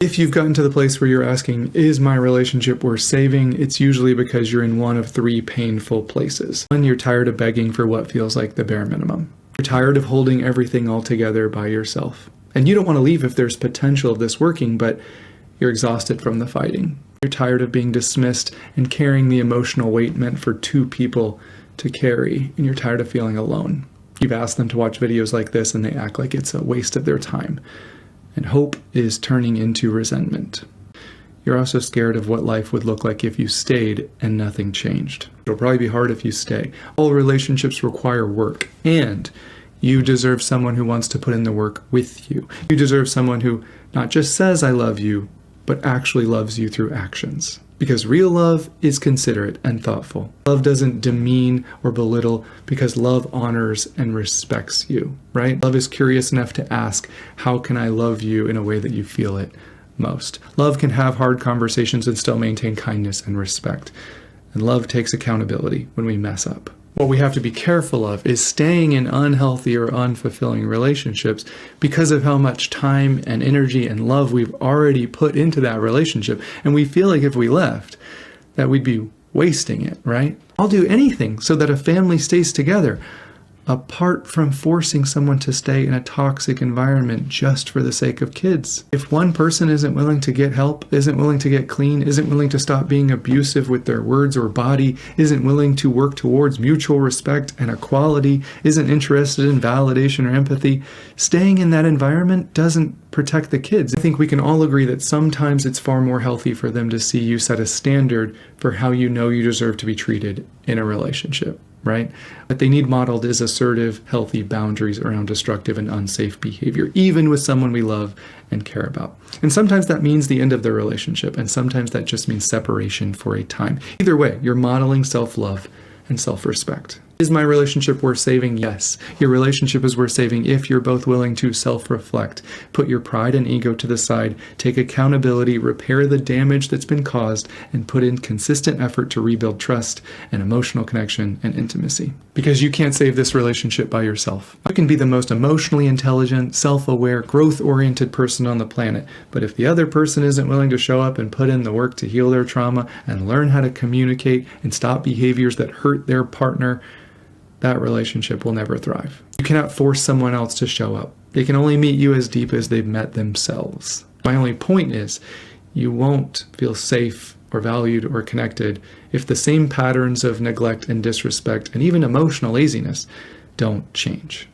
If you've gotten to the place where you're asking, is my relationship worth saving? It's usually because you're in one of three painful places. One, you're tired of begging for what feels like the bare minimum. You're tired of holding everything all together by yourself. And you don't want to leave if there's potential of this working, but you're exhausted from the fighting. You're tired of being dismissed and carrying the emotional weight meant for two people to carry, and you're tired of feeling alone. You've asked them to watch videos like this and they act like it's a waste of their time. And hope is turning into resentment. You're also scared of what life would look like if you stayed and nothing changed. It'll probably be hard if you stay. All relationships require work, and you deserve someone who wants to put in the work with you. You deserve someone who not just says I love you, but actually loves you through actions. Because real love is considerate and thoughtful. Love doesn't demean or belittle because love honors and respects you, right? Love is curious enough to ask, how can I love you in a way that you feel it most? Love can have hard conversations and still maintain kindness and respect. And love takes accountability when we mess up. What we have to be careful of is staying in unhealthy or unfulfilling relationships because of how much time and energy and love we've already put into that relationship. And we feel like if we left, that we'd be wasting it, right? I'll do anything so that a family stays together, apart from forcing someone to stay in a toxic environment just for the sake of kids. If one person isn't willing to get help, isn't willing to get clean, isn't willing to stop being abusive with their words or body, isn't willing to work towards mutual respect and equality, isn't interested in validation or empathy, staying in that environment doesn't protect the kids. I think we can all agree that sometimes it's far more healthy for them to see you set a standard for how you know you deserve to be treated in a relationship. Right? What they need modeled is assertive, healthy boundaries around destructive and unsafe behavior, even with someone we love and care about. And sometimes that means the end of the relationship, and sometimes that just means separation for a time. Either way, you're modeling self-love and self-respect. Is my relationship worth saving? Yes. Your relationship is worth saving if you're both willing to self-reflect, put your pride and ego to the side, take accountability, repair the damage that's been caused, and put in consistent effort to rebuild trust and emotional connection and intimacy. Because you can't save this relationship by yourself. You can be the most emotionally intelligent, self-aware, growth-oriented person on the planet, but if the other person isn't willing to show up and put in the work to heal their trauma and learn how to communicate and stop behaviors that hurt their partner, that relationship will never thrive. You cannot force someone else to show up. They can only meet you as deep as they've met themselves. My only point is, you won't feel safe or valued or connected if the same patterns of neglect and disrespect and even emotional laziness don't change.